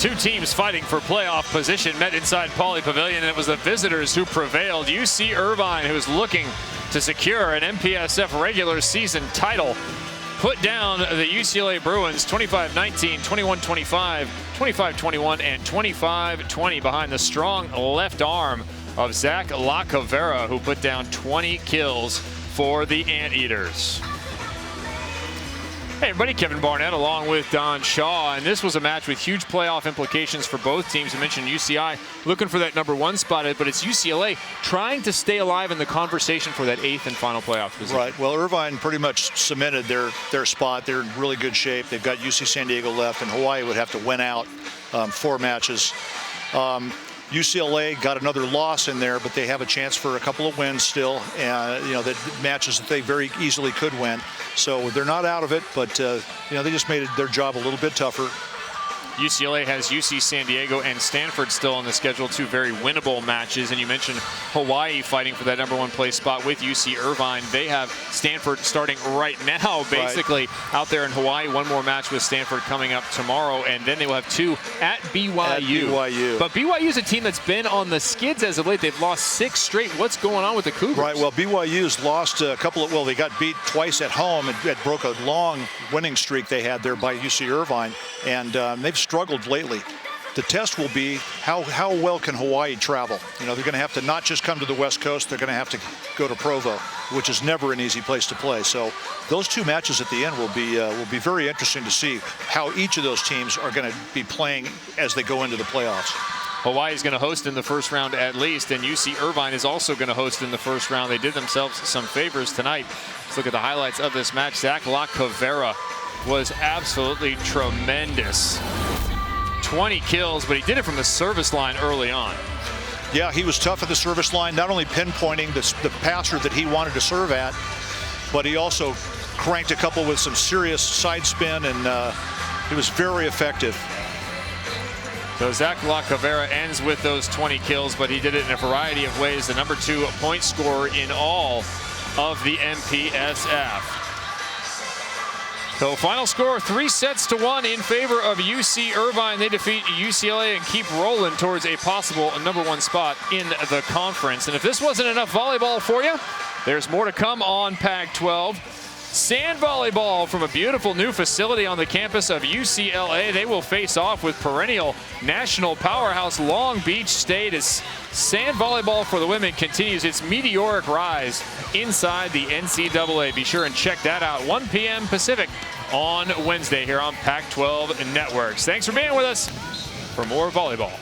Two teams fighting for playoff position met inside Pauley Pavilion, and it was the visitors who prevailed. UC Irvine, who was looking to secure an MPSF regular season title, put down the UCLA Bruins 25-19, 21-25, 25-21, and 25-20 behind the strong left arm of Zach LaCavera, who put down 20 kills for the Anteaters. Hey everybody, Kevin Barnett along with Don Shaw, and this was a match with huge playoff implications for both teams. You mentioned UCI looking for that #1 spot, but it's UCLA trying to stay alive in the conversation for that 8th and final playoff position. Right. Well, Irvine pretty much cemented their spot. They're in really good shape. They've got UC San Diego left, and Hawaii would have to win out 4 matches. UCLA got another loss in there, but they have a chance for a couple of wins still, and the matches that they very easily could win. So they're not out of it, but they just made their job a little bit tougher. UCLA has UC San Diego and Stanford still on the schedule, 2 very winnable matches. And you mentioned Hawaii fighting for that #1 place spot with UC Irvine. They have Stanford starting right now, basically, out there in Hawaii. 1 more match with Stanford coming up tomorrow, and then they will have 2 at BYU. But BYU is a team that's been on the skids as of late. They've lost 6 straight. What's going on with the Cougars? Right. Well, BYU's lost a couple of. Well, they got beat twice at home. It broke a long winning streak they had there by UC Irvine, and they've struggled lately. The test will be how well can Hawaii travel. They're going to have to not just come to the West Coast, they're going to have to go to Provo, which is never an easy place to play. So those 2 matches at the end will be very interesting to see how each of those teams are going to be playing as they go into the playoffs. Hawaii is going to host in the first round at least, and UC Irvine is also going to host in the first round. They did themselves some favors tonight. Let's look at the highlights of this match. Zach LaCavera was absolutely tremendous. 20 kills, but he did it from the service line early on. Yeah, he was tough at the service line, not only pinpointing the passer that he wanted to serve at, but he also cranked a couple with some serious side spin, and he was very effective. So Zach LaCavera ends with those 20 kills, but he did it in a variety of ways. The #2 point scorer in all of the MPSF. So final score 3-1 in favor of UC Irvine. They defeat UCLA and keep rolling towards a possible #1 spot in the conference. And if this wasn't enough volleyball for you, there's more to come on Pac-12. Sand volleyball from a beautiful new facility on the campus of UCLA. They will face off with perennial national powerhouse Long Beach State as sand volleyball for the women continues its meteoric rise inside the NCAA. Be sure and check that out, 1 p.m. Pacific on Wednesday here on Pac-12 Networks. Thanks for being with us for more volleyball.